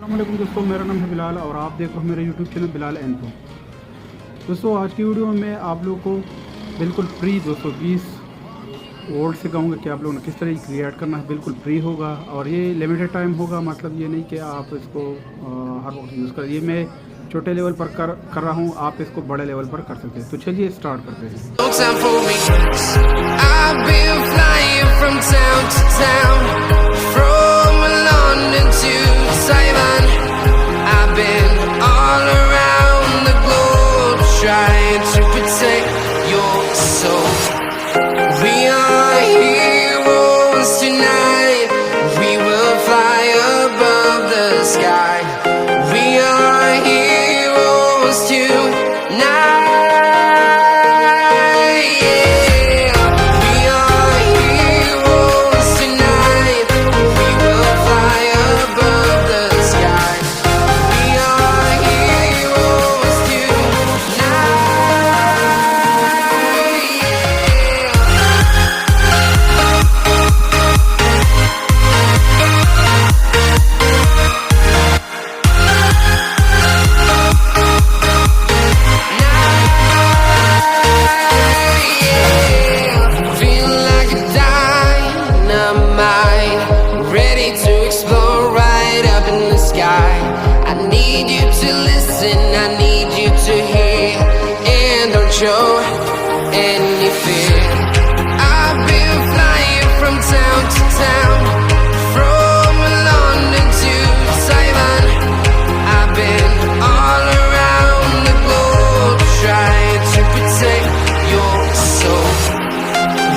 अस्सलामुअलैकुम दोस्तों, मेरा नाम है बिलाल और आप देख रहे हो मेरे यूट्यूब चैनल बिलाल इन्फो। दोस्तों आज की वीडियो में मैं आप लोगों को बिल्कुल फ्री 220 वोल्ट से कहूँगा कि आप लोगों ने किस तरह क्रिएट करना है। बिल्कुल फ्री होगा और ये लिमिटेड टाइम होगा, मतलब ये नहीं कि आप इसको हर वक्त यूज़ करें। ये मैं छोटे लेवल पर कर रहा हूँ, आप इसको बड़े लेवल पर कर सकते हैं। तो चलिए स्टार्ट करते हैं। Trying to protect your soul. We are heroes tonight. We will fly above the sky. We are heroes tonight. Yeah. We are heroes tonight. We will fly above the sky. We are heroes tonight. I need you to listen, I need you to hear, and don't show any fear. I've been flying from town to town, from London to Taiwan. I've been all around the globe trying to protect your soul.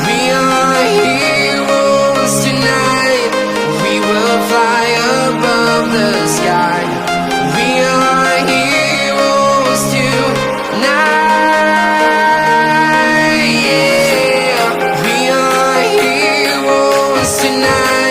We are heroes tonight. We will fly above the sky. We are heroes tonight. Yeah. We are heroes tonight.